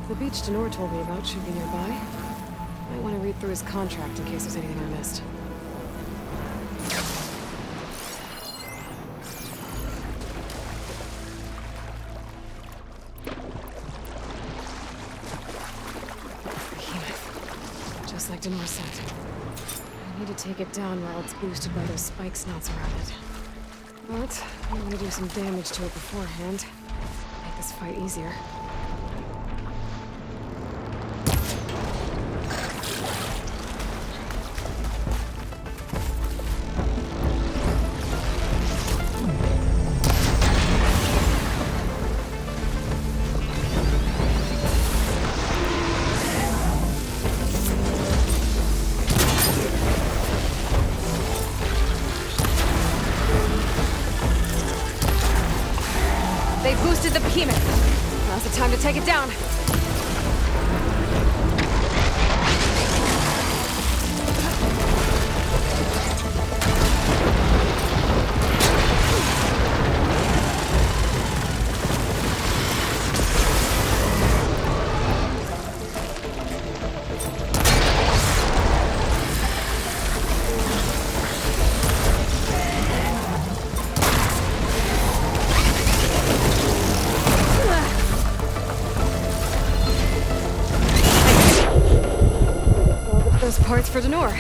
The beach Denor told me about should be nearby. Might want to read through his contract in case there's anything I missed. Behemoth. Just like Denor said. I need to take it down while it's boosted by those spike snouts around it. But I'm gonna do some damage to it beforehand. Make this fight easier. They boosted the behemoth. Now's the time to take it down. Those parts for Denor.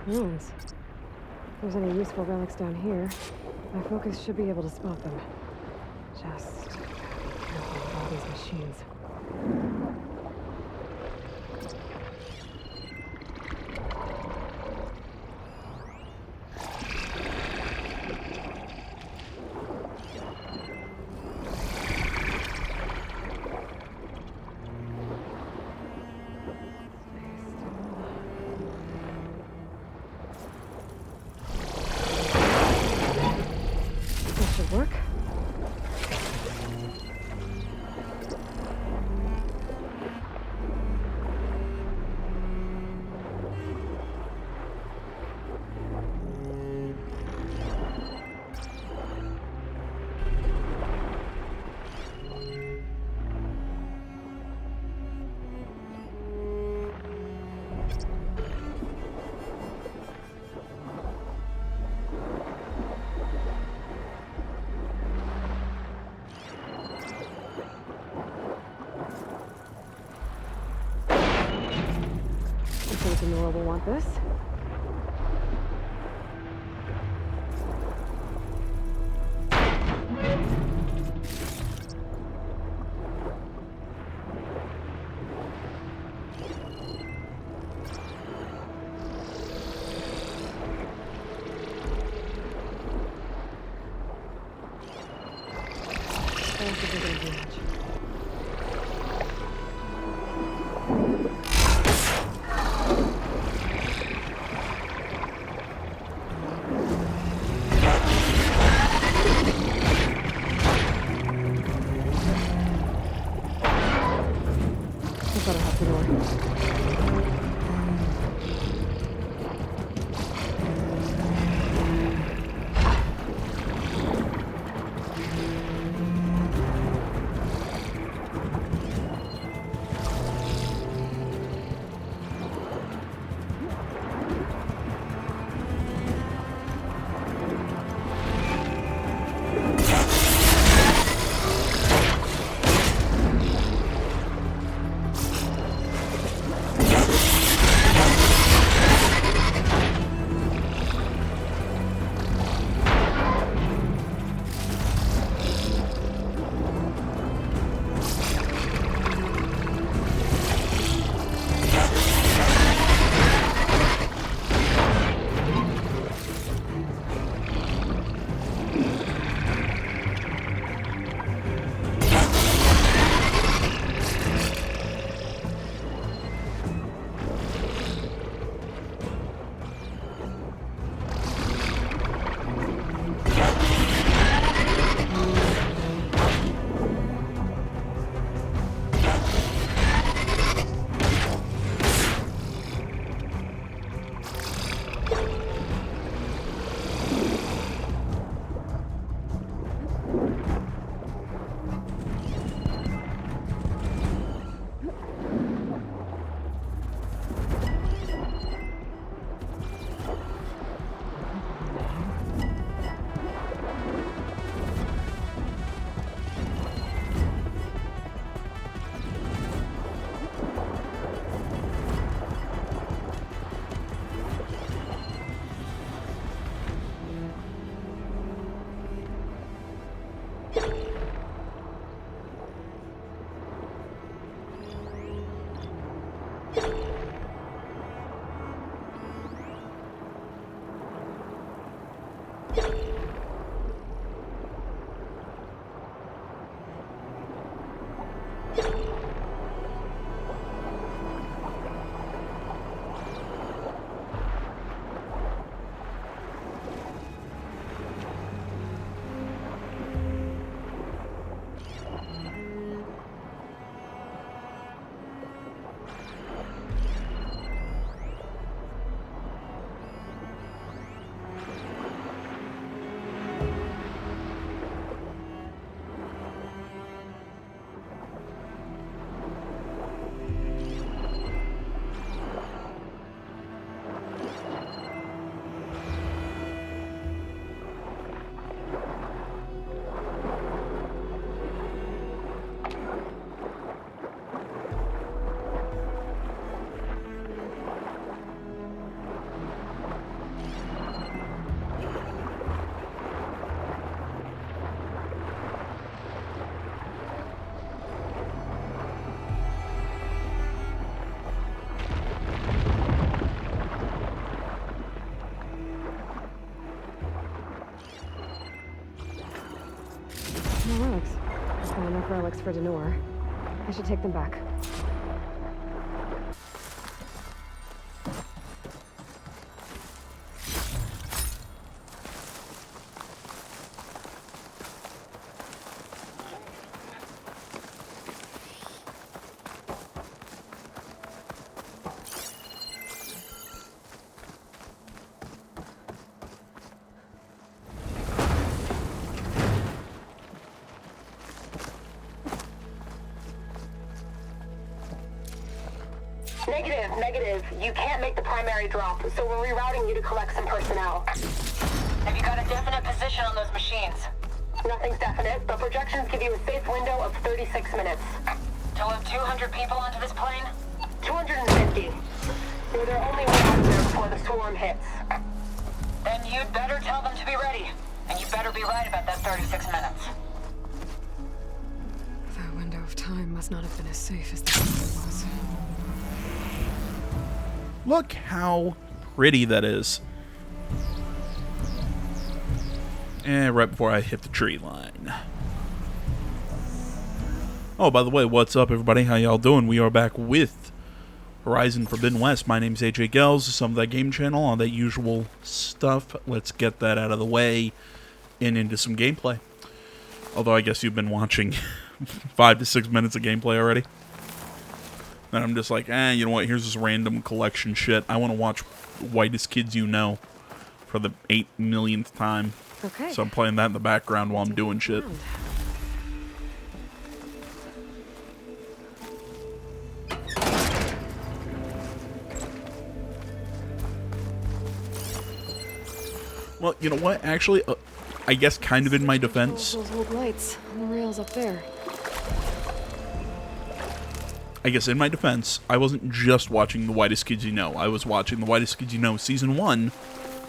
Ruins. If there's any useful relics down here, my focus should be able to spot them. Just be careful with all these machines. Work? I think Denor will want this. That's a big advantage. relics for Denor. I should take them back. Negative. You can't make the primary drop, so we're rerouting you to collect some personnel. Have you got a definite position on those machines? Nothing's definite, but projections give you a safe window of 36 minutes. To load 200 people onto this plane? 250. We're their only way out there before the swarm hits. Then you'd better tell them to be ready. And you better be right about that 36 minutes. That window of time must not have been as safe as the it was. Look how pretty that is. And right before I hit the tree line. Oh, by the way, what's up, everybody? How y'all doing? We are back with Horizon Forbidden West. My name's AJ Gels, some of that game channel, all that usual stuff. Let's get that out of the way and into some gameplay. Although I guess you've been watching 5 to 6 minutes of gameplay already. And I'm just like, you know what, here's this random collection shit. I want to watch Whitest Kids You Know for the 8 millionth time. Okay. So I'm playing that in the background while I'm doing shit. Well, you know what, actually, I guess kind of in my defense. Those old lights on the rails up there. I guess in my defense, I wasn't just watching The Whitest Kids You Know. I was watching The Whitest Kids You Know Season 1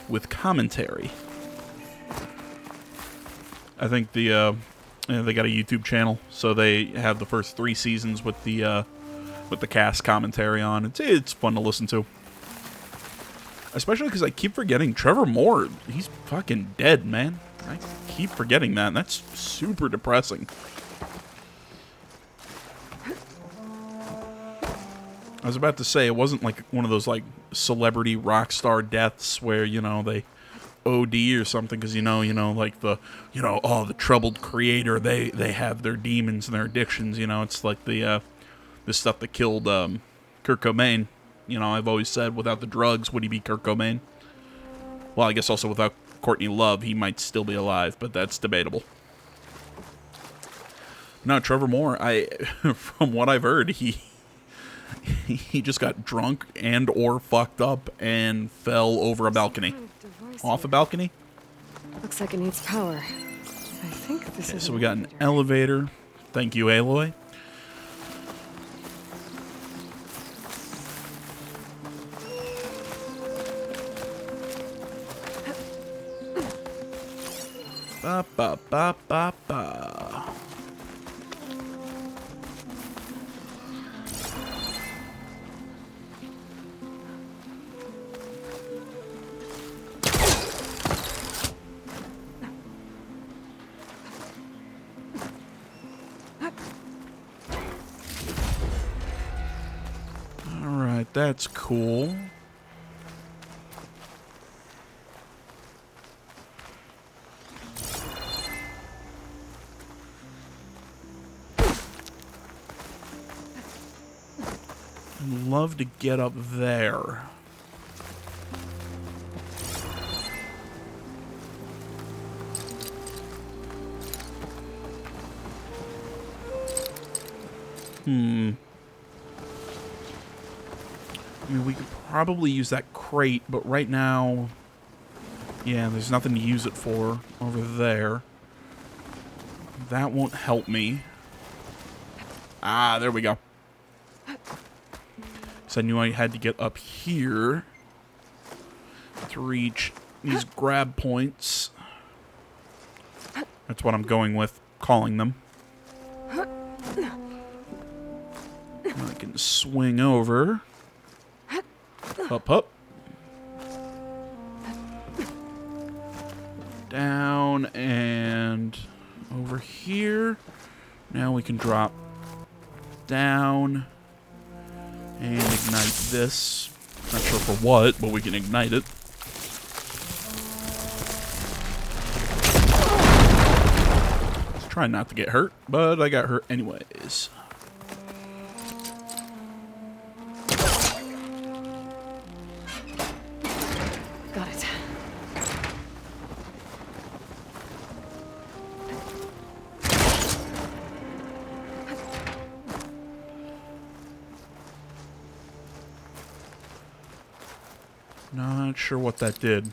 with commentary. I think they got a YouTube channel, so they have the first 3 seasons with the cast commentary on. It's fun to listen to. Especially because I keep forgetting Trevor Moore, he's fucking dead, man. I keep forgetting that, and that's super depressing. I was about to say, it wasn't like one of those like celebrity rock star deaths where, you know, they OD or something because, you know, like the troubled creator, they have their demons and their addictions, you know. It's like the stuff that killed Kurt Cobain. You know, I've always said without the drugs, would he be Kurt Cobain? Well, I guess also without Courtney Love, he might still be alive, but that's debatable. No, Trevor Moore, from what I've heard, he just got drunk and or fucked up and fell over a balcony. Off a balcony? Looks like it needs power. I think this is. So we got an elevator. Thank you, Aloy. Ba ba ba ba ba. Alright, that's cool. I'd love to get up there. I mean, we could probably use that crate, but right now, yeah, there's nothing to use it for over there. That won't help me. Ah, there we go. So I knew I had to get up here to reach these grab points. That's what I'm going with, calling them. I can swing over. Up, up. Down and over here. Now we can drop down and ignite this. Not sure for what, but we can ignite it. Just trying not to get hurt, but I got hurt anyways. Got it. Not sure what that did.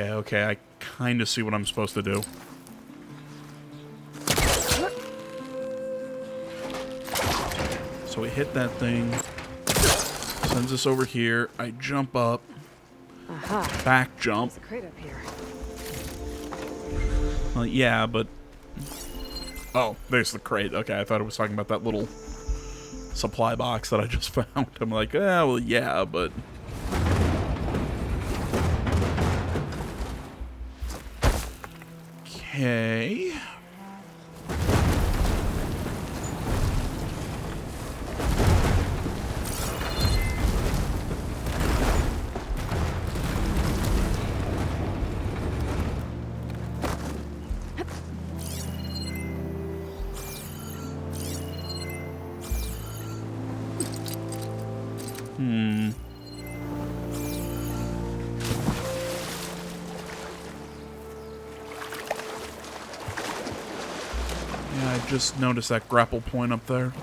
Okay, I kind of see what I'm supposed to do. So we hit that thing, sends us over here, I jump up, Aha. back jump. There's a crate up here. Well, yeah, but... Oh, there's the crate. Okay, I thought I was talking about that little supply box that I just found. I'm like, well, yeah, but... Okay. Yeah, I just noticed that grapple point up there.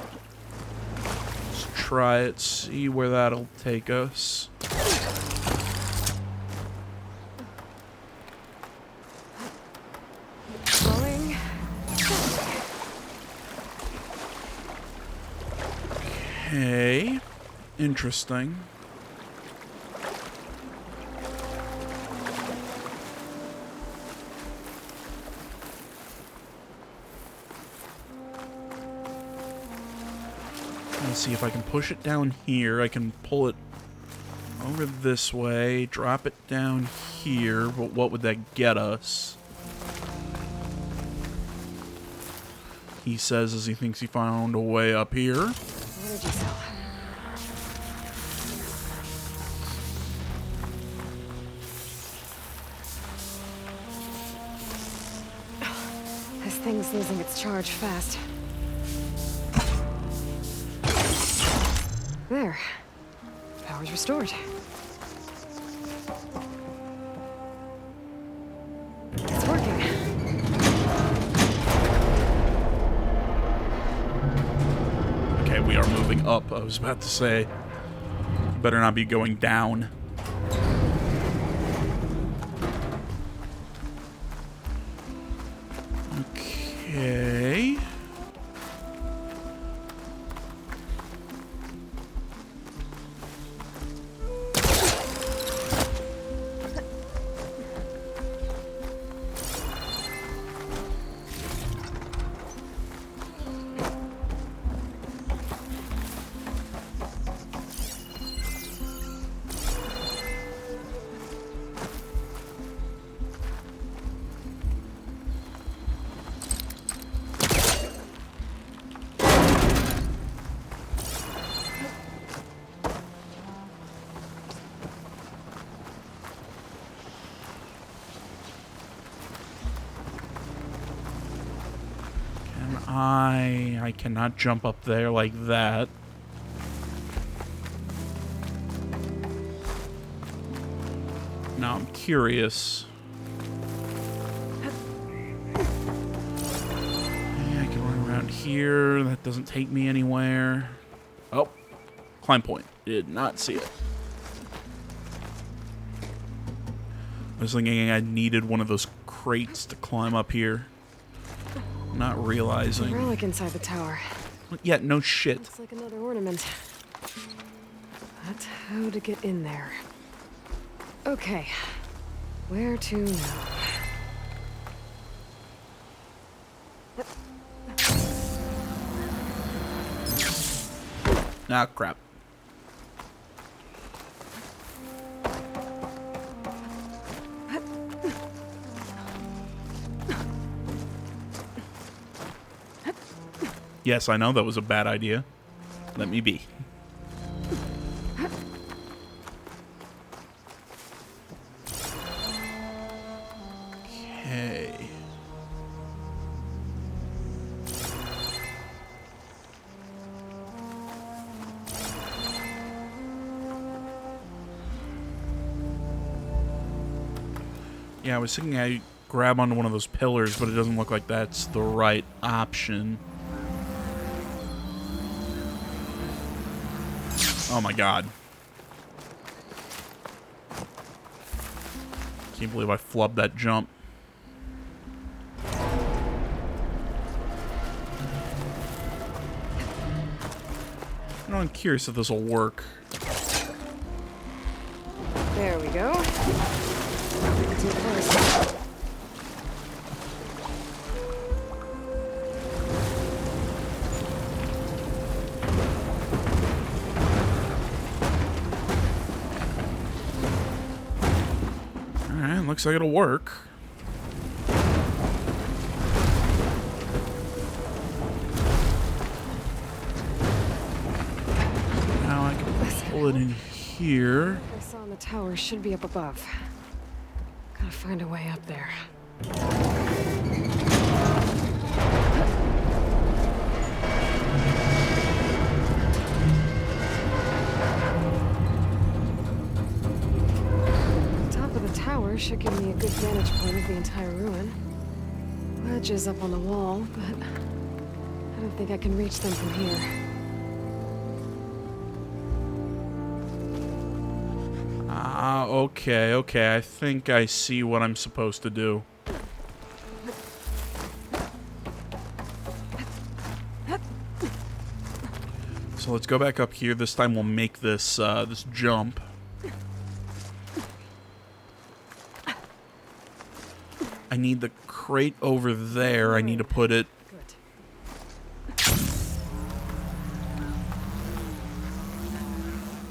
Let's try it, see where that'll take us. Going. Okay. Interesting. Let's see if I can push it down here. I can pull it over this way, drop it down here, but what would that get us? He says as he thinks he found a way up here. Energy cell. This thing's losing its charge fast. There. Power's restored. It's working. Okay, we are moving up. I was about to say, better not be going down. Okay. I cannot jump up there like that. Now I'm curious. Yeah, I can run around here. That doesn't take me anywhere. Oh, climb point. Did not see it. I was thinking I needed one of those crates to climb up here. Not realizing. Relic inside the tower. Yeah, no shit. Looks like another ornament. But how to get in there? Okay. Where to now? Ah, crap. Yes, I know that was a bad idea. Let me be. Okay. Yeah, I was thinking I grab onto one of those pillars, but it doesn't look like that's the right option. Oh my god. Can't believe I flubbed that jump. You know, I'm curious if this will work. There we go. Too close. Alright, looks like it'll work. Now I can pull it in here. What I saw in the tower should be up above. Gotta find a way up there. The top of the tower should give me a good vantage point of the entire ruin. Ledge is up on the wall, but I don't think I can reach them from here. Okay. I think I see what I'm supposed to do. So let's go back up here. This time we'll make this this jump. I need the crate over there. I need to put it. Good.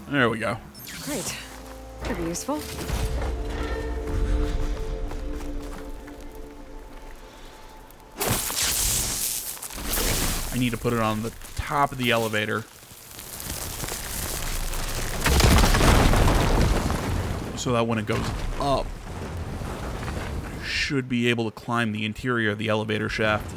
There we go. Great. Could be useful. I need to put it on the top of the elevator. So that when it goes up, I should be able to climb the interior of the elevator shaft.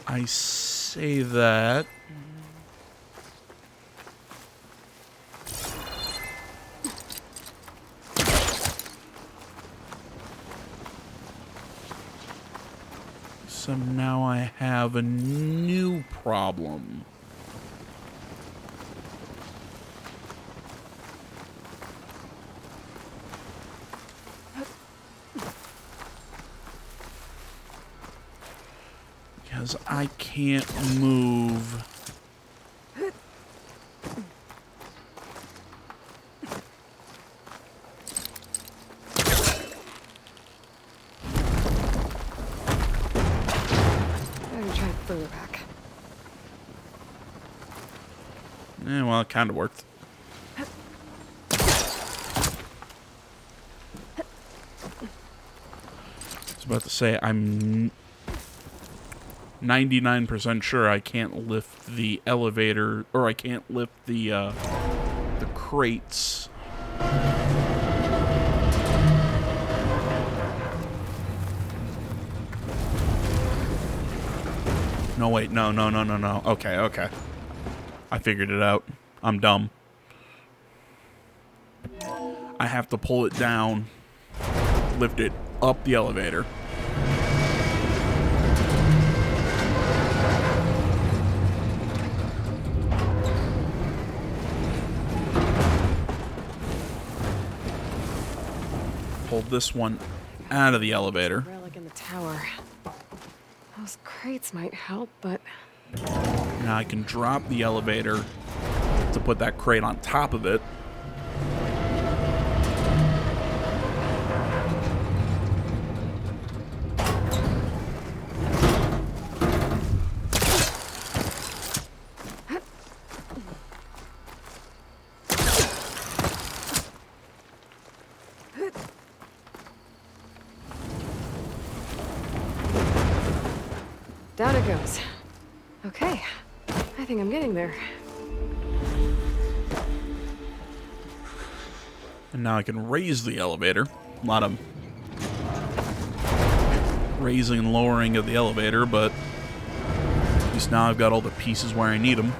I say that. So now I have a new problem. Because I can't move. Better try further back. Well, it kind of worked. I was about to say, I'm 99% sure I can't lift the elevator, or I can't lift the crates. No, wait, no. Okay. I figured it out. I'm dumb. I have to pull it down, lift it up the elevator. pull this one out of the elevator. Relic in the tower. Those crates might help, but Now I can drop the elevator to put that crate on top of it. down it goes. Okay, I think I'm getting there. And now I can raise the elevator. A lot of raising and lowering of the elevator, but at least now I've got all the pieces where I need them.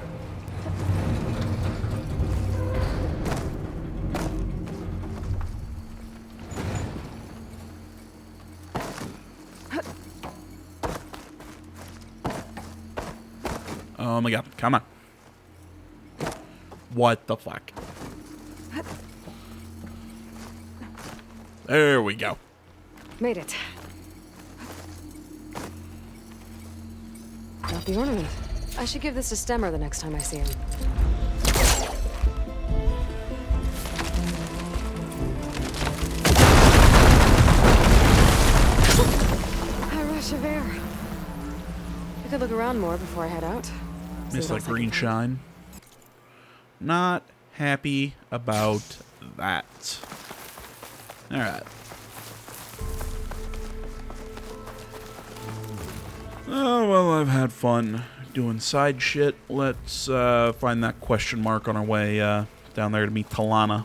Oh my god, come on. What the fuck? There we go. Made it. Got the ornament. I should give this to Stemmer the next time I see him. A rush of air. I could look around more before I head out. Missed that green shine. Not happy about that. Alright. Oh, well, I've had fun doing side shit. Let's find that question mark on our way down there to meet Talana.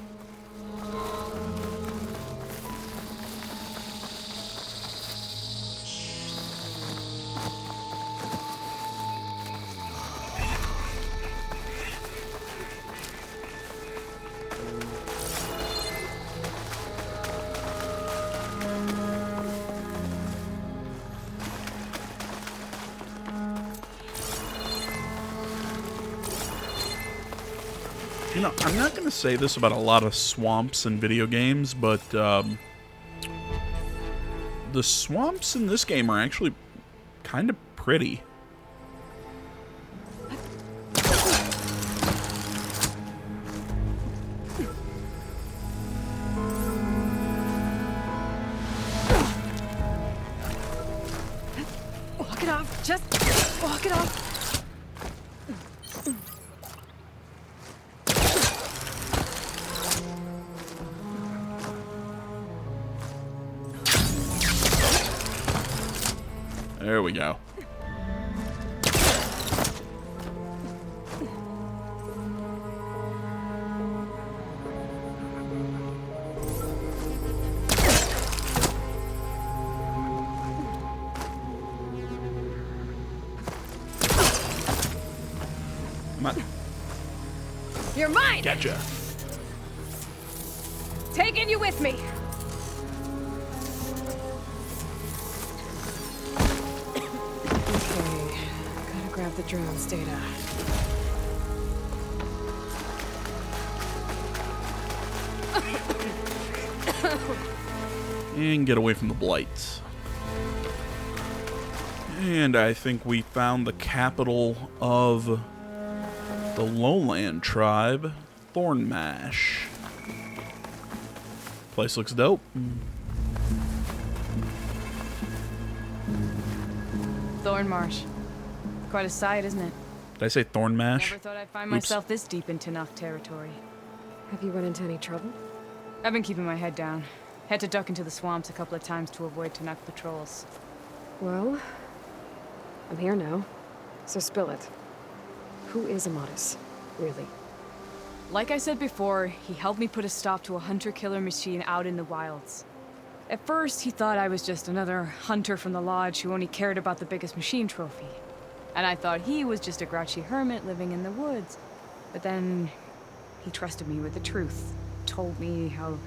You know, I'm not going to say this about a lot of swamps in video games, but the swamps in this game are actually kind of pretty. Walk it off. Just walk it off. There we go. Come on. You're mine. Gotcha. Taking you with me. Okay, gotta grab the drone's data. And get away from the blights. And I think we found the capital of the Lowland tribe, Thornmash. Place looks dope. Thornmarsh. Quite a sight, isn't it? Did I say Thornmash? Never thought I'd find Oops. myself this deep into Nuk territory. Have you run into any trouble? I've been keeping my head down. Had to duck into the swamps a couple of times to avoid Tanuk patrols. Well, I'm here now, so spill it. Who is Amatus, really? Like I said before, he helped me put a stop to a hunter-killer machine out in the wilds. At first, he thought I was just another hunter from the lodge who only cared about the biggest machine trophy. And I thought he was just a grouchy hermit living in the woods. But then, he trusted me with the truth. Told me how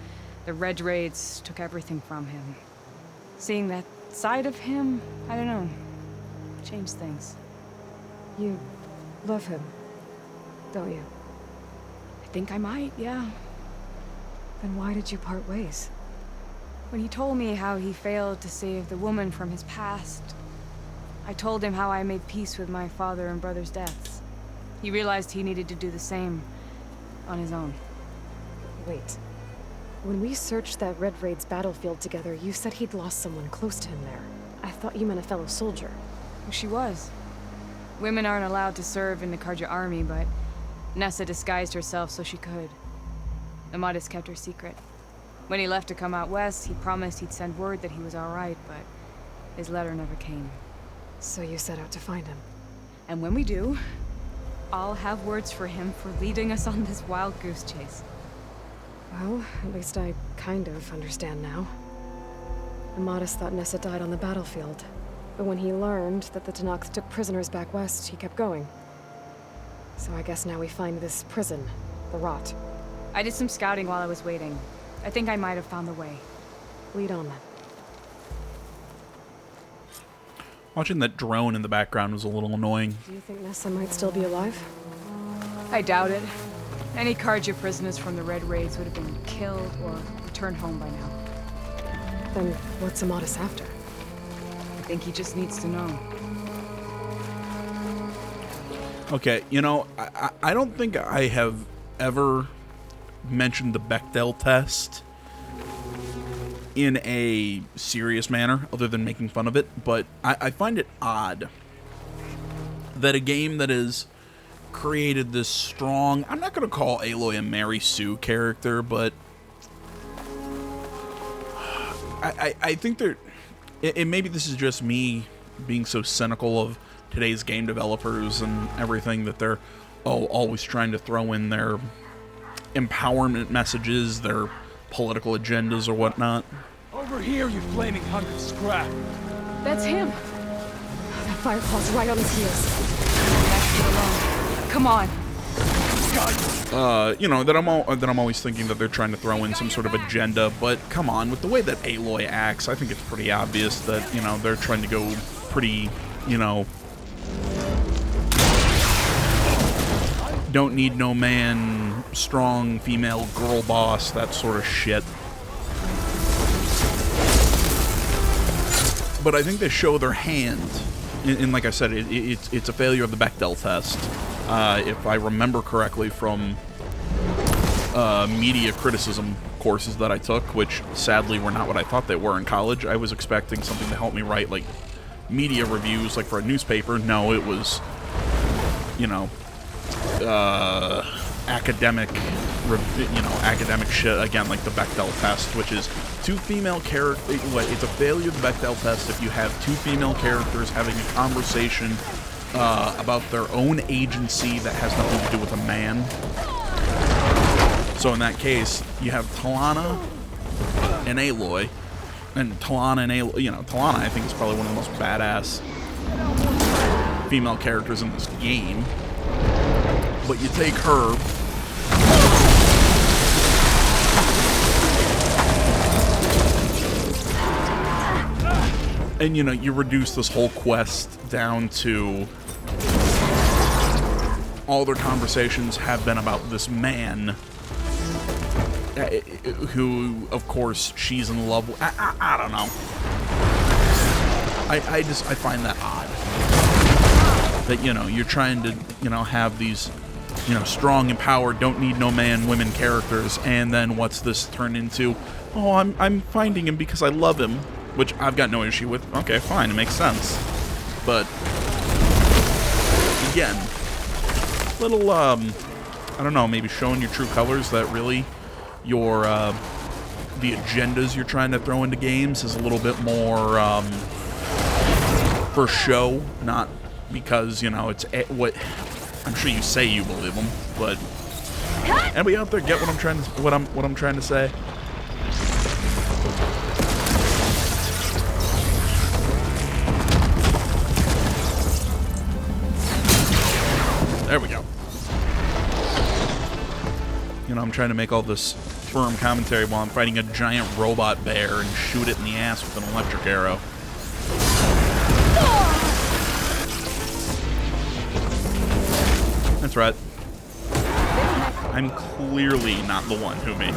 the Red Raids took everything from him. Seeing that side of him, I don't know, changed things. You love him, don't you? I think I might, yeah. Then why did you part ways? When he told me how he failed to save the woman from his past, I told him how I made peace with my father and brother's deaths. He realized he needed to do the same on his own. Wait. When we searched that Red Raid's battlefield together, you said he'd lost someone close to him there. I thought you meant a fellow soldier. She was. Women aren't allowed to serve in the Carja army, but Nessa disguised herself so she could. Amadis kept her secret. When he left to come out west, he promised he'd send word that he was alright, but his letter never came. So you set out to find him. And when we do, I'll have words for him for leading us on this wild goose chase. Well, at least I kind of understand now. Amadis thought Nessa died on the battlefield, but when he learned that the Tenakth took prisoners back west, he kept going. So I guess now we find this prison, the Rot. I did some scouting while I was waiting. I think I might have found the way. Lead on then. Watching that drone in the background was a little annoying. Do you think Nessa might still be alive? I doubt it. Any Carja prisoners from the Red Raids would have been killed or returned home by now. Then what's Amadis after? I think he just needs to know. Okay, you know, I don't think I have ever mentioned the Bechdel test in a serious manner, other than making fun of it, but I find it odd that a game that has created this strong, I'm not going to call Aloy a Mary Sue character, but I think there, and maybe this is just me being so cynical of today's game developers and everything, that they're always trying to throw in their empowerment messages, their political agendas or whatnot. Over here, you flaming hunk of scrap. That's him! That Firefall's right on his heels. Come on. You know, that I'm always thinking that they're trying to throw in some sort of agenda, but come on, with the way that Aloy acts, I think it's pretty obvious that, you know, they're trying to go pretty, you know, don't need no man, strong female girl boss, that sort of shit. But I think they show their hand, and like I said, it's a failure of the Bechdel test. If I remember correctly from media criticism courses that I took, which sadly were not what I thought they were in college. I was expecting something to help me write, like, media reviews, like for a newspaper. No, it was, you know, academic shit, again, like the Bechdel test, which is two female characters. It's a failure of the Bechdel test if you have two female characters having a conversation about their own agency that has nothing to do with a man. So in that case, you have Talana and Aloy, and Talana and Aloy, you know, Talana I think is probably one of the most badass female characters in this game. But you take her, and, you know, you reduce this whole quest down to all their conversations have been about this man who, of course, she's in love with. I don't know. I find that odd. That, you know, you're trying to, you know, have these, you know, strong, empowered, don't need no man women characters, and then what's this turn into? Oh, I'm finding him because I love him, which I've got no issue with. Okay, fine, it makes sense. But again, little I don't know, maybe showing your true colors, that really your the agendas you're trying to throw into games is a little bit more for show, not because, you know, it's what I'm sure you say you believe them, but anybody out there get what I'm trying to say? There we go. You know, I'm trying to make all this firm commentary while I'm fighting a giant robot bear and shoot it in the ass with an electric arrow. That's right. I'm clearly not the one who made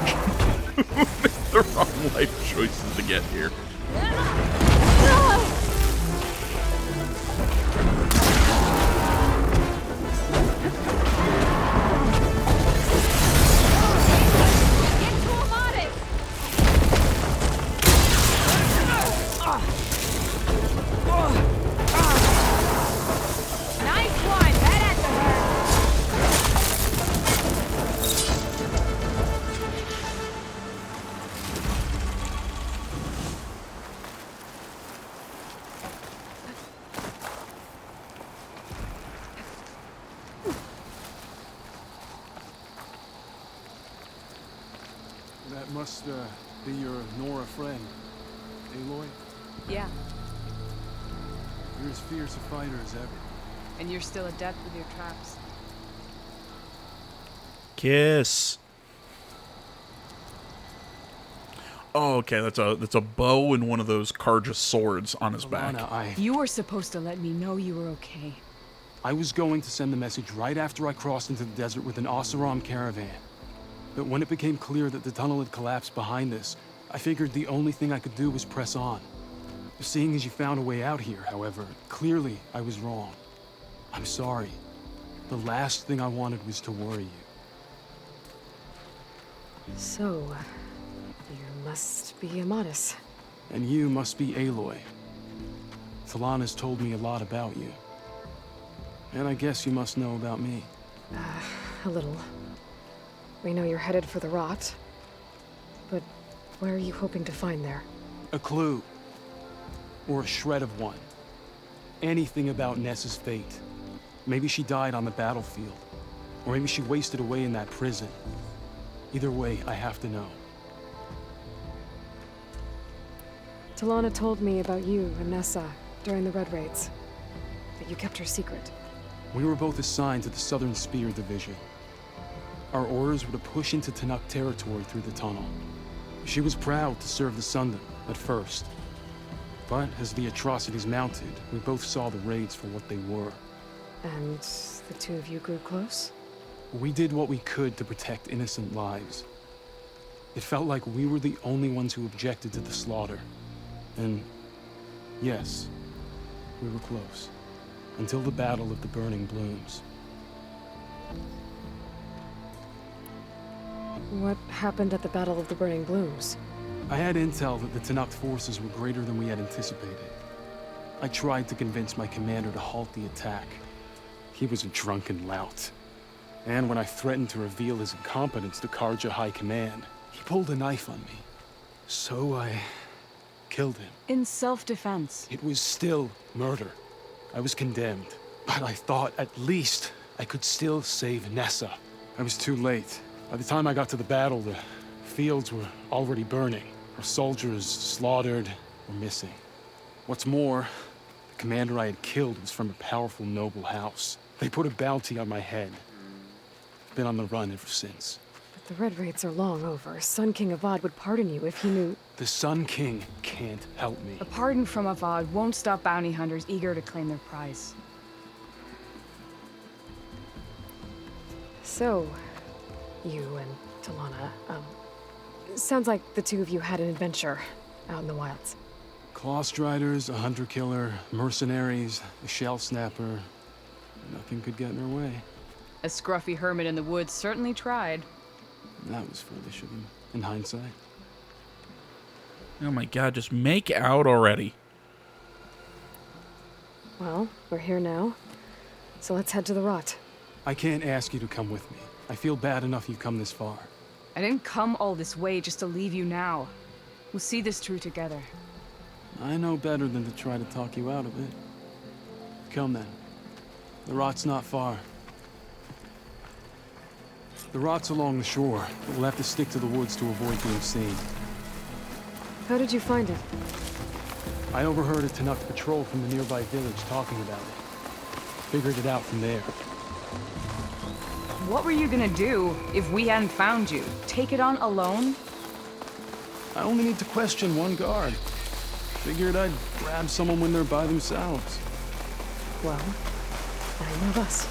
the wrong life choices to get here. That must be your Nora friend, Aloy? Yeah, You're as fierce a fighter as ever. and you're still adept with your traps. Kiss. Oh, okay. That's a bow and one of those Carja swords on his back. Alana, You were supposed to let me know you were okay. I was going to send the message right after I crossed into the desert with an Oseram caravan. But when it became clear that the tunnel had collapsed behind us, I figured the only thing I could do was press on. Seeing as you found a way out here, however, clearly I was wrong. I'm sorry. The last thing I wanted was to worry you. So, you must be Amatis. And you must be Aloy. Talana's told me a lot about you. And I guess you must know about me. A little. We know you're headed for the rot. But what are you hoping to find there? A clue. Or a shred of one. Anything about Nessa's fate. Maybe she died on the battlefield. Or maybe she wasted away in that prison. Either way, I have to know. Talana told me about you and Nessa during the Red Raids. But you kept her secret. We were both assigned to the Southern Spear Division. Our orders were to push into Tanuk territory through the tunnel. She was proud to serve the Sundom at first. But as the atrocities mounted, we both saw the raids for what they were. And the two of you grew close? We did what we could to protect innocent lives. It felt like we were the only ones who objected to the slaughter. And yes, we were close. Until the Battle of the Burning Blooms. What happened at the Battle of the Burning Blooms? I had intel that the Tanakh forces were greater than we had anticipated. I tried to convince my commander to halt the attack. He was a drunken lout. And when I threatened to reveal his incompetence to Carja High Command, he pulled a knife on me. So I killed him. In self-defense. It was still murder. I was condemned. But I thought at least I could still save Nessa. I was too late. By the time I got to the battle, the fields were already burning. Our soldiers slaughtered or missing. What's more, the commander I had killed was from a powerful noble house. They put a bounty on my head. I've been on the run ever since. But the Red Raids are long over. Sun King Avad would pardon you if he knew... The Sun King can't help me. A pardon from Avad won't stop bounty hunters eager to claim their prize. So, you and Talana, sounds like the two of you had an adventure out in the wilds. Clawstriders, a hunter-killer, mercenaries, a shell snapper. Nothing could get in her way. A scruffy hermit in the woods certainly tried. That was foolish of him, in hindsight. Oh my god, just make out already. Well, we're here now, so let's head to the rot. I can't ask you to come with me. I feel bad enough you've come this far. I didn't come all this way just to leave you now. We'll see this through together. I know better than to try to talk you out of it. Come then. The rot's not far. The rot's along the shore, but we'll have to stick to the woods to avoid being seen. How did you find it? I overheard a Tanukh patrol from the nearby village talking about it. Figured it out from there. What were you gonna do if we hadn't found you? Take it on alone? I only need to question one guard. Figured I'd grab someone when they're by themselves. Well, I know us.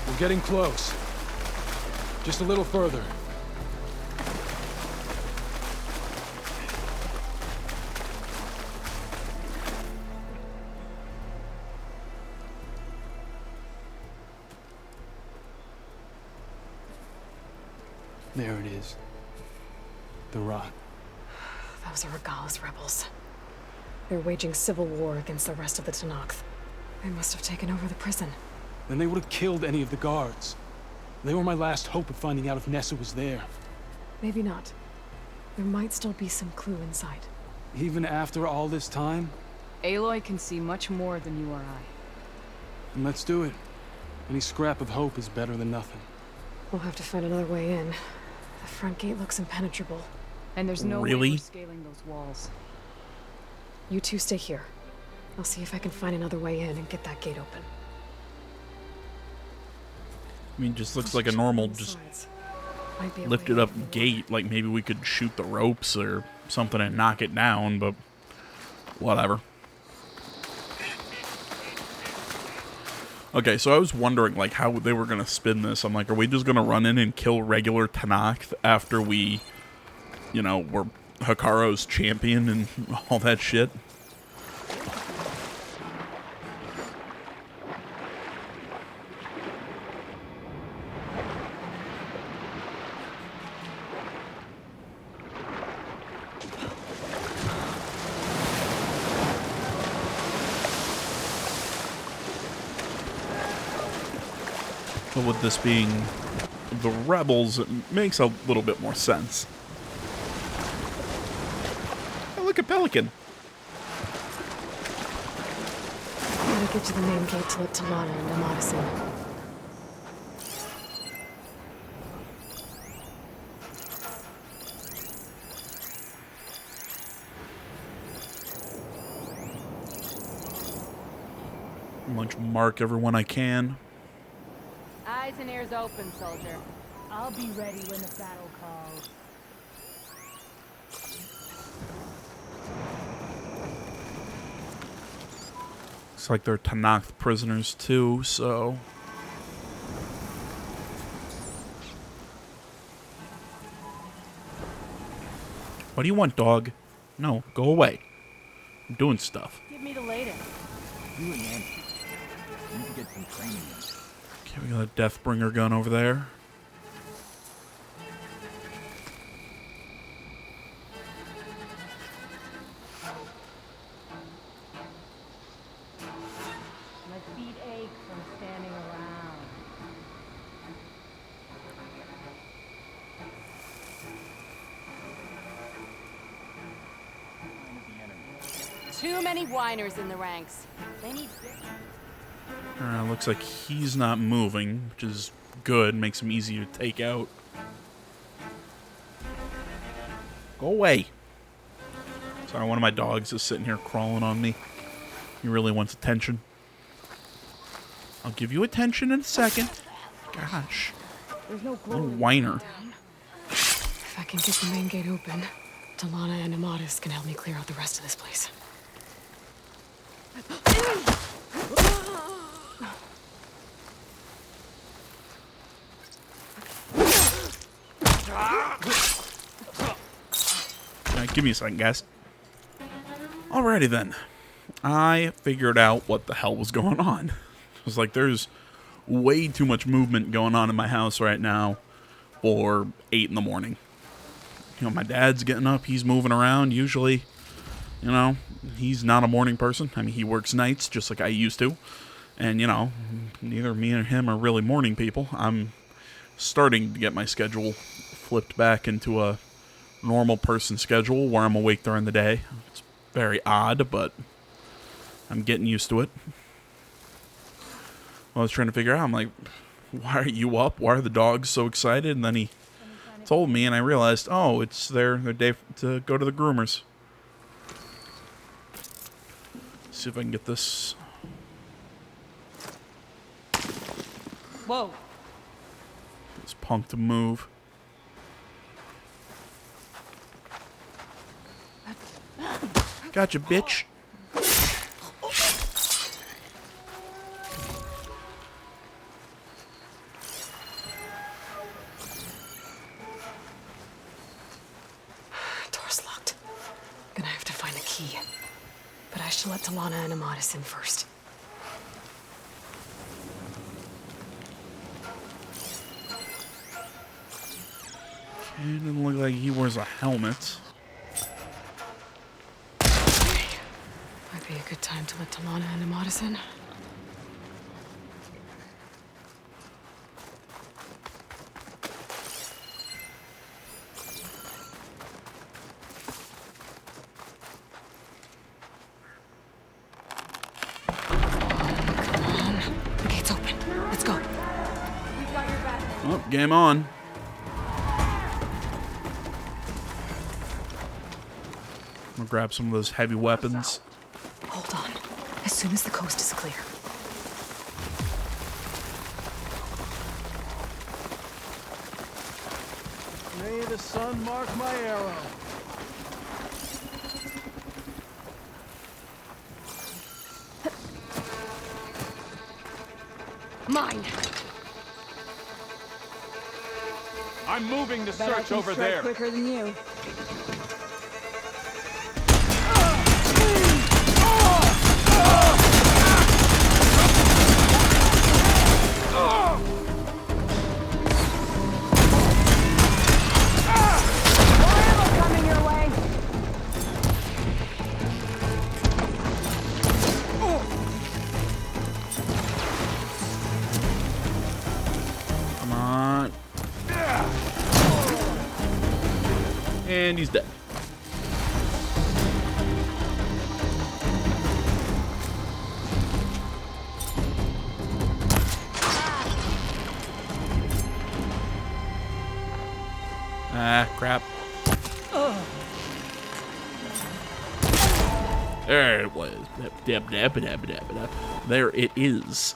We're getting close. Just a little further. There it is. The rock. Those are Regalla's rebels. They're waging civil war against the rest of the Tenakth. They must have taken over the prison. Then they would have killed any of the guards. They were my last hope of finding out if Nessa was there. Maybe not. There might still be some clue inside. Even after all this time? Aloy can see much more than you or I. Then let's do it. Any scrap of hope is better than nothing. We'll have to find another way in. The front gate looks impenetrable. And there's no way Really? we're scaling those walls. You two stay here. I'll see if I can find another way in and get that gate open. I mean, just looks like a normal, just Might be a lifted way up in from the gate. Like maybe we could shoot the ropes or something and knock it down, but whatever. Okay, so I was wondering like how they were gonna spin this. I'm like, are we just gonna run in and kill regular Tenakth after we, you know, were Hekaro's champion and all that shit? But with this being the rebels, it makes a little bit more sense. Oh, look at Pelican. Gotta get to the main gate to let Talana and Amatis in. I'm going to mark everyone I can. Eyes and ears open, soldier. I'll be ready when the battle calls. Looks like they're Tenakth prisoners too, so... What do you want, dog? No, go away. I'm doing stuff. Give me the latest. You and Nancy need to get some training in. Okay, we got a Deathbringer gun over there. My feet ache from standing around. Too many whiners in the ranks. They need... Looks like he's not moving, which is good. Makes him easy to take out. Go away. Sorry, one of my dogs is sitting here crawling on me. He really wants attention. I'll give you attention in a second. Gosh. There's no Little whiner. If I can get the main gate open, Talana and Amatis can help me clear out the rest of this place. Alright, give me a second, guys. Alrighty then. I figured out what the hell was going on. It was like, there's way too much movement going on in my house right now for 8 in the morning. You know, my dad's getting up, he's moving around. Usually, you know, he's not a morning person. I mean, he works nights just like I used to. And, you know, neither me or him are really morning people. I'm starting to get my schedule flipped back into a normal person schedule where I'm awake during the day. It's very odd, but I'm getting used to it. I was trying to figure out, I'm like, why are you up? Why are the dogs so excited? And then he told me, and I realized, oh, it's their day to go to the groomers. See if I can get this. Whoa. This punk to move. Gotcha, bitch. Door's locked. Gonna have to find a key. But I should let Talana and Amatis in first. It doesn't look like he wears a helmet. Might be a good time to let Talana into Madison. The gate's open. Let's go. Oh, game on. I'm gonna grab some of those heavy weapons. Hold on. As soon as the coast is clear. May the sun mark my arrow. Mine. I'm moving the Bet I search can over strike there. quicker than you. Coming your way. Come on. And he's dead. Ah, crap. There it was. There it is.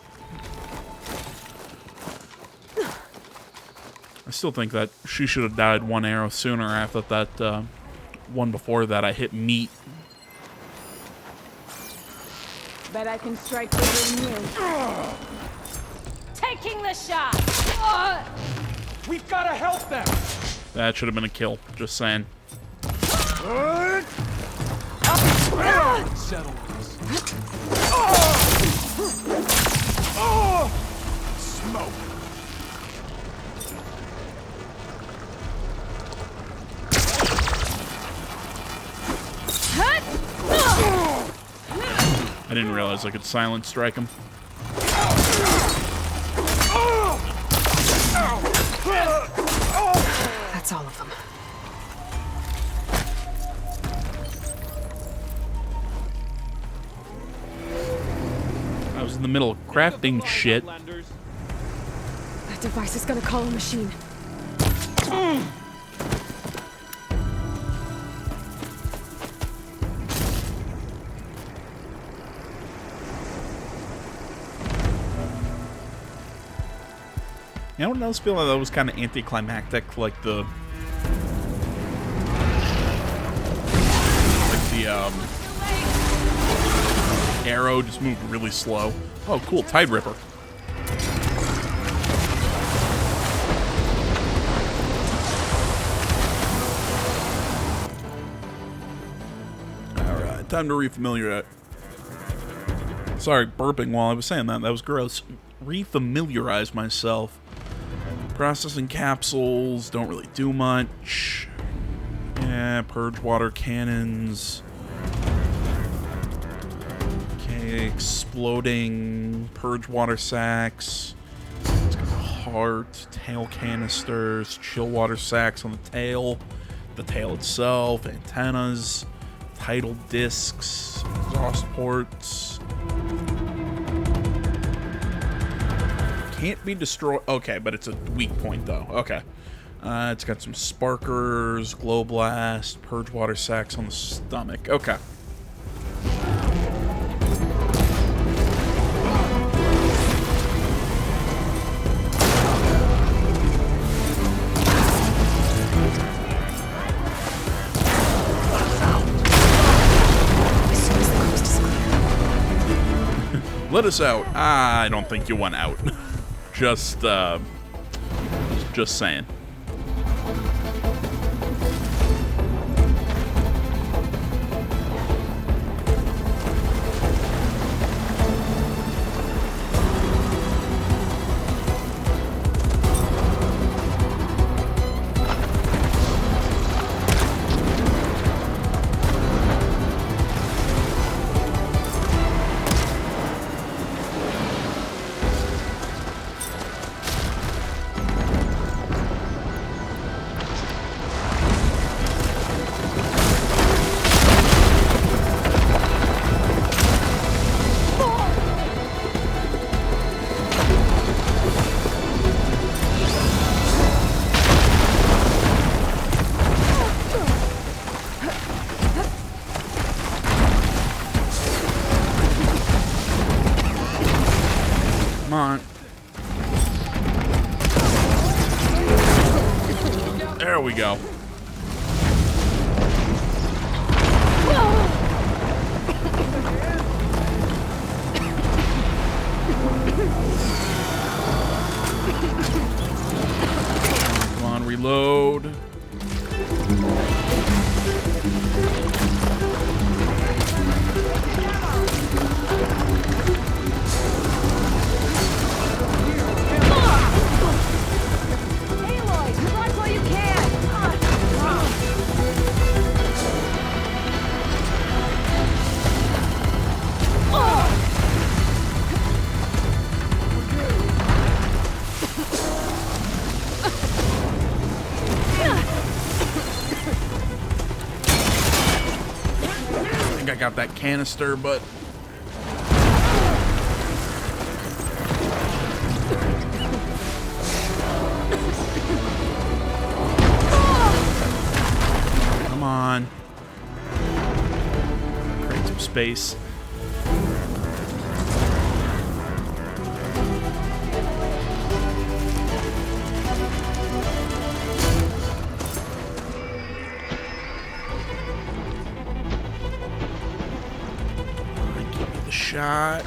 I still think that she should have died one arrow sooner after that one before that I hit meat. Bet I can strike quicker than you. Taking the shot! We've got to help them. That should have been a kill. Just saying. Settle this. Smoke. I didn't realize I could silent strike him. That's all of them. I was in the middle of crafting shit. That device is gonna call a machine. You know what else feel like that was kind of anticlimactic, like the arrow just moved really slow. Oh, cool, Tide Ripper. All right, time to refamiliarize. Sorry, burping while I was saying that. That was gross. Refamiliarize myself. Processing capsules don't really do much. Yeah, purge water cannons. Okay, exploding purge water sacks. It's got a heart, tail canisters, chill water sacks on the tail itself, antennas, tidal discs, exhaust ports. Can't be destroyed. Okay, but it's a weak point though. Okay. It's got some sparkers, glow blast, purge water sacks on the stomach. Okay. Let us out. I don't think you went out. Just saying. we go. Come on, reload. I got that canister, but come on, create some space. Shot.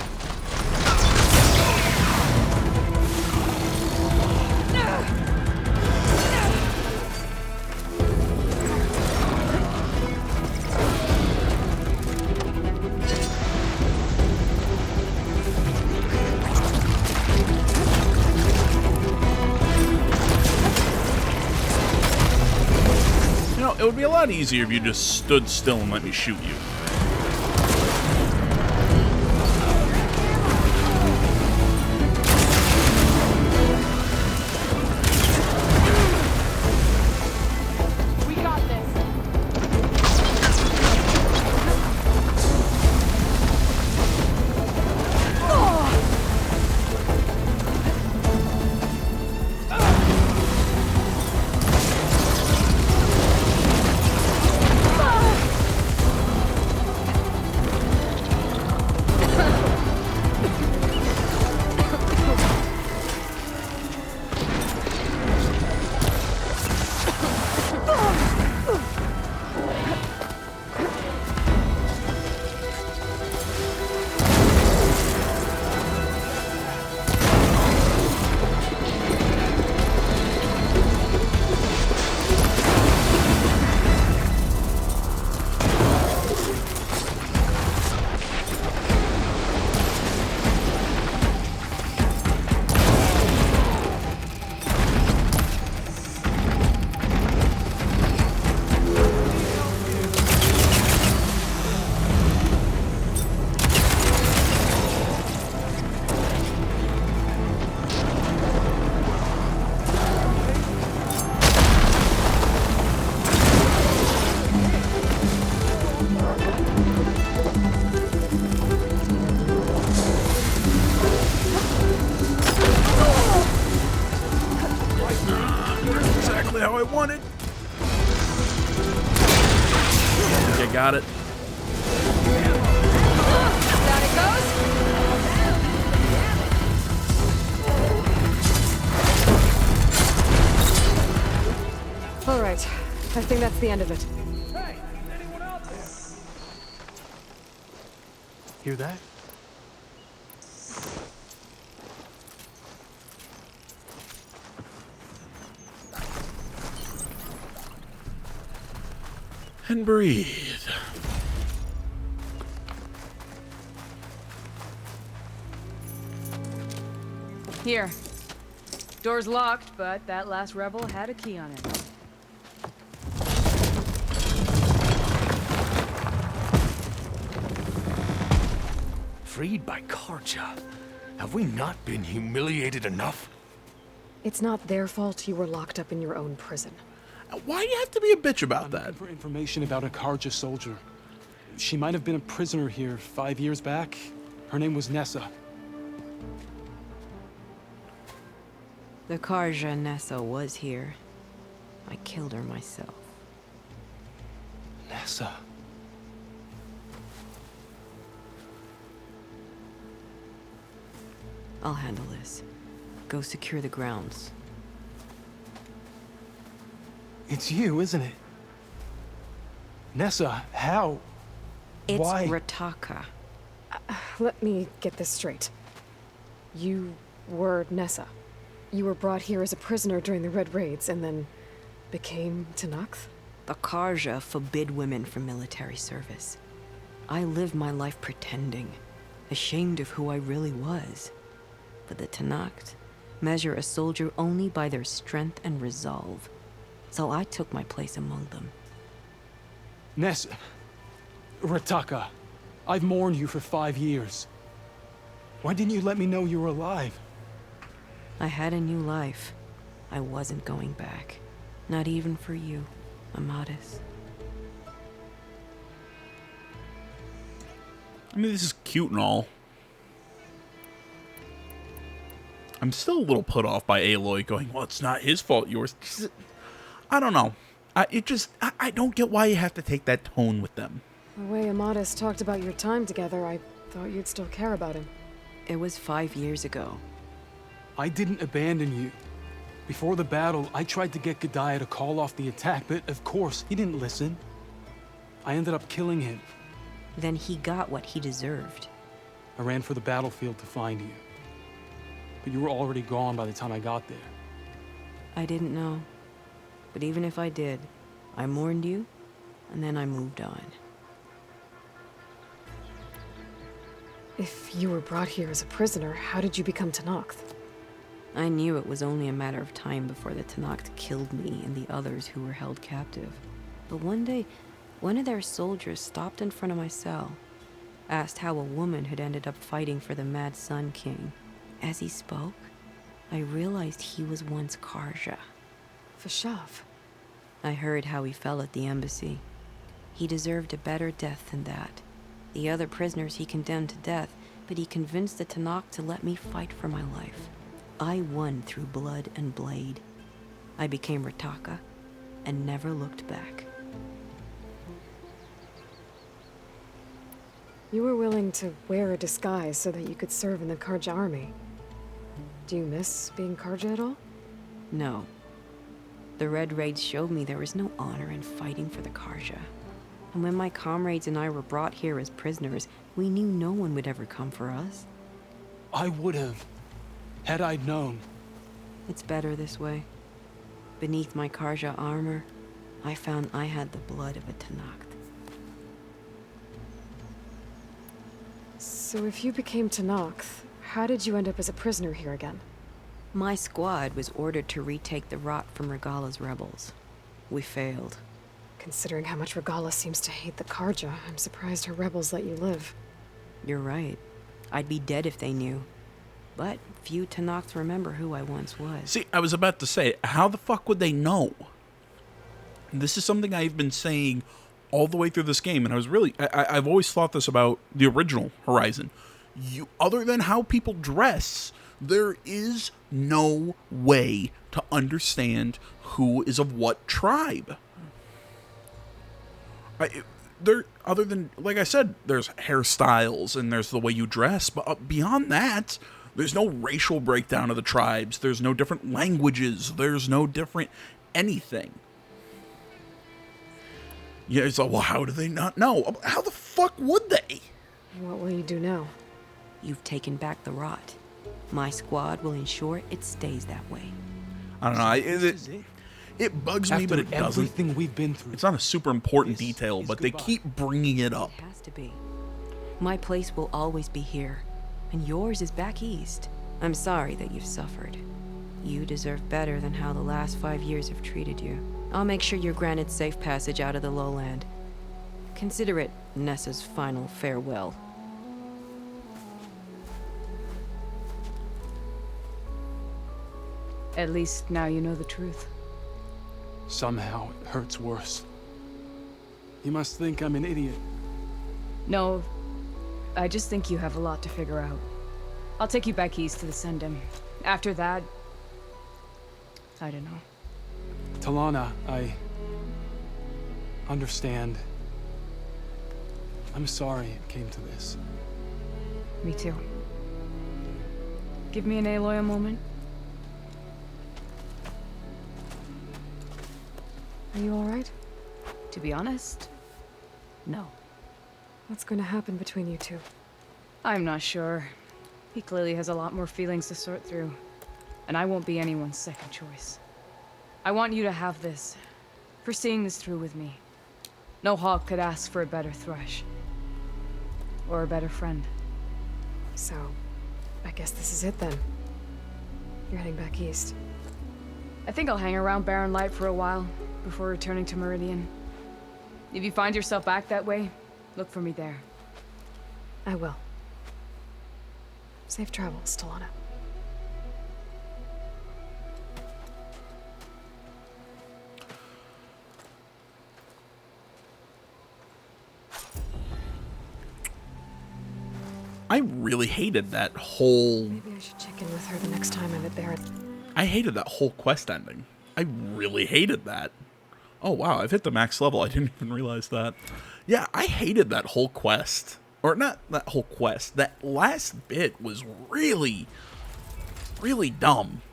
You know, it would be a lot easier if you just stood still and let me shoot you. How I want it. Okay, got it. Down it goes. All right. I think that's the end of it. Hey, anyone out there? Hear that? And breathe. Here. Door's locked, but that last rebel had a key on it. Freed by Carja. Have we not been humiliated enough? It's not their fault you were locked up in your own prison. Why do you have to be a bitch about I'm that? looking for information about a Carja soldier. She might have been a prisoner here 5 years back. Her name was Nessa. The Carja Nessa was here. I killed her myself. Nessa. I'll handle this. Go secure the grounds. It's you, isn't it? Nessa, how? It's Why? Rataka. Let me get this straight. You were Nessa. You were brought here as a prisoner during the Red Raids and then became Tenakth? The Karja forbid women from military service. I lived my life pretending, ashamed of who I really was. But the Tenakth measure a soldier only by their strength and resolve. So I took my place among them. Nessa. Rataka. I've mourned you for 5 years. Why didn't you let me know you were alive? I had a new life. I wasn't going back. Not even for you, Amadis. I mean, this is cute and all. I'm still a little put off by Aloy going, well, it's not his fault, yours. I don't know. I don't get why you have to take that tone with them. The way Amadis talked about your time together, I thought you'd still care about him. It was 5 years ago. I didn't abandon you. Before the battle, I tried to get Godiah to call off the attack, but of course, he didn't listen. I ended up killing him. Then he got what he deserved. I ran for the battlefield to find you. But you were already gone by the time I got there. I didn't know. But even if I did, I mourned you, and then I moved on. If you were brought here as a prisoner, how did you become Tenakth? I knew it was only a matter of time before the Tenakth killed me and the others who were held captive. But one day, one of their soldiers stopped in front of my cell, asked how a woman had ended up fighting for the Mad Sun King. As he spoke, I realized he was once Karja. Vashav. I heard how he fell at the embassy. He deserved a better death than that. The other prisoners he condemned to death, but he convinced the Tenakth to let me fight for my life. I won through blood and blade. I became Rataka and never looked back. You were willing to wear a disguise so that you could serve in the Karja army. Do you miss being Karja at all? No. The Red Raids showed me there was no honor in fighting for the Karja. And when my comrades and I were brought here as prisoners, we knew no one would ever come for us. I would have, had I known. It's better this way. Beneath my Karja armor, I found I had the blood of a Tenakth. So if you became Tenakth, how did you end up as a prisoner here again? My squad was ordered to retake the Rot from Regala's rebels. We failed. Considering how much Regala seems to hate the Karja, I'm surprised her rebels let you live. You're right. I'd be dead if they knew. But few Tenakths remember who I once was. See, I was about to say, how the fuck would they know? This is something I've been saying all the way through this game, and I've always thought this about the original Horizon. Other than how people dress, there is no way to understand who is of what tribe. Other than, like I said, there's hairstyles and there's the way you dress, but beyond that, there's no racial breakdown of the tribes. There's no different languages. There's no different anything. Yeah, it's like, well, how do they not know? How the fuck would they? What will you do now? You've taken back the Rot. My squad will ensure it stays that way. I don't know. It bugs me, but it doesn't. Everything we've been through. It's not a super important detail, but they keep bringing it up. It has to be. My place will always be here, and yours is back east. I'm sorry that you've suffered. You deserve better than how the last 5 years have treated you. I'll make sure you're granted safe passage out of the lowland. Consider it Nessa's final farewell. At least now you know the truth. Somehow it hurts worse. You must think I'm an idiot. No, I just think you have a lot to figure out. I'll take you back east to the Sendem. After that, I don't know. Talana, I understand. I'm sorry it came to this. Me too. Give me and Aloy a moment. Are you alright? To be honest, no. What's going to happen between you two? I'm not sure. He clearly has a lot more feelings to sort through, and I won't be anyone's second choice. I want you to have this, for seeing this through with me. No hawk could ask for a better thrush. Or a better friend. So, I guess this is it then. You're heading back east. I think I'll hang around Barren Light for a while, before returning to Meridian. If you find yourself back that way, look for me there. I will. Safe travels, Talana. I really hated that whole... Maybe I should check in with her the next time I'm at Barren. I hated that whole quest ending. I really hated that. Oh wow, I've hit the max level. I didn't even realize that. Yeah, I hated that whole quest. Or not that whole quest. That last bit was really, really dumb.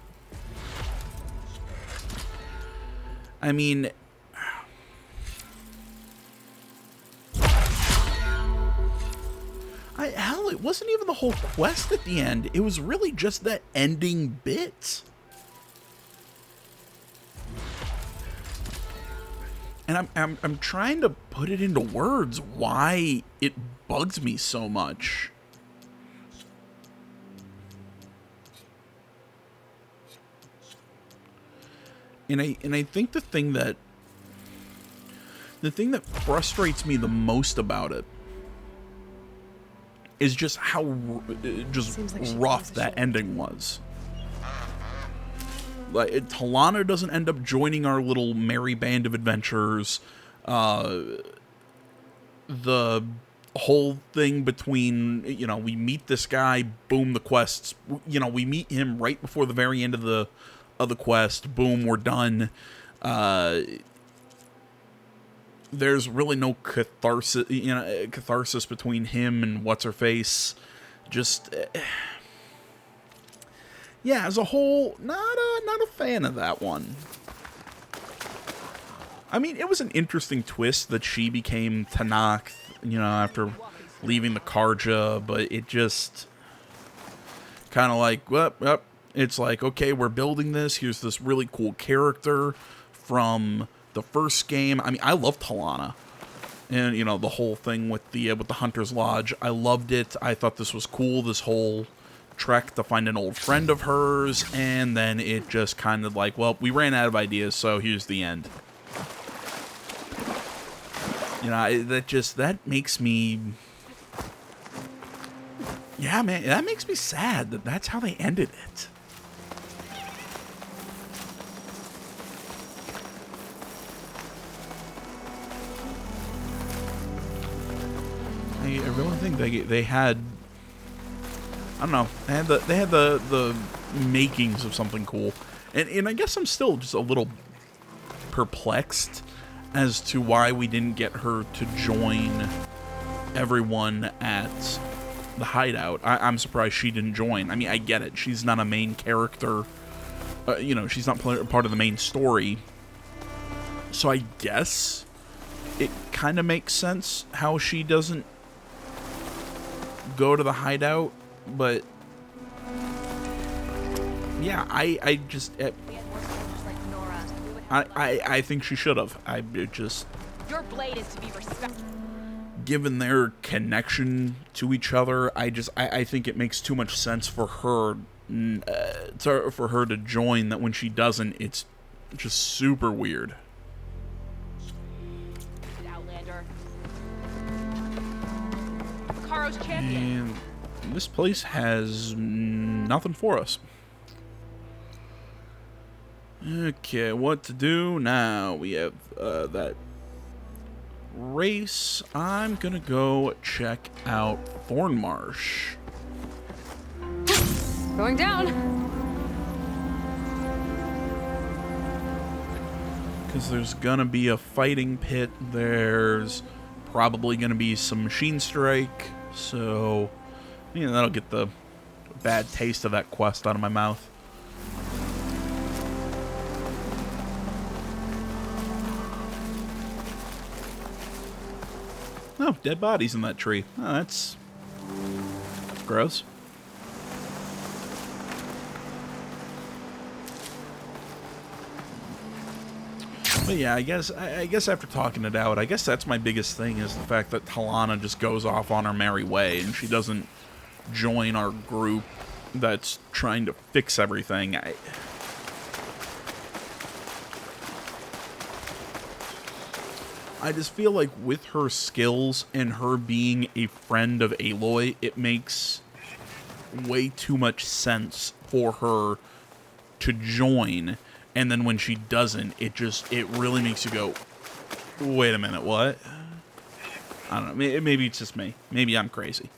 I mean... hell, it wasn't even the whole quest at the end. It was really just that ending bit. And I'm trying to put it into words why it bugs me so much. And I think the thing that frustrates me the most about it is just how rough that ending was. Like, Talana doesn't end up joining our little merry band of adventurers. The whole thing between, you know, we meet this guy, boom, the quests, you know, we meet him right before the very end of the quest, boom, we're done. There's really no catharsis between him and what's-her-face. Just... yeah, as a whole, not a fan of that one. I mean, it was an interesting twist that she became Tenakth, you know, after leaving the Carja, but it just kind of like, well, it's like, okay, we're building this. Here's this really cool character from the first game. I mean, I love Talana. And, you know, the whole thing with the Hunter's Lodge, I loved it. I thought this was cool, this whole trek to find an old friend of hers, and then it just kind of like, well, we ran out of ideas, so here's the end. You know, that makes me... yeah, man, that makes me sad that that's how they ended it. I really think they had... I don't know. They had the makings of something cool, and I guess I'm still just a little perplexed as to why we didn't get her to join everyone at the hideout. I'm surprised she didn't join. I mean, I get it. She's not a main character. You know, she's not part of the main story. So I guess it kind of makes sense how she doesn't go to the hideout. But yeah, I just I think she should have. Your blade is to be respected. Given their connection to each other, I think it makes too much sense for her to join. That when she doesn't, it's just super weird. Outlander. Karo's champion. And this place has nothing for us. Okay, what to do now? We have that race. I'm gonna go check out Thornmarsh. Going down. Because there's gonna be a fighting pit. There's probably gonna be some machine strike. So, you know, that'll get the bad taste of that quest out of my mouth. Oh, dead bodies in that tree. Oh, that's gross. But yeah, I guess after talking it out, I guess that's my biggest thing is the fact that Talana just goes off on her merry way and she doesn't join our group that's trying to fix everything. I just feel like with her skills and her being a friend of Aloy, it makes way too much sense for her to join. And then when she doesn't, it really makes you go, wait a minute, what? I don't know. Maybe it's just me. Maybe I'm crazy.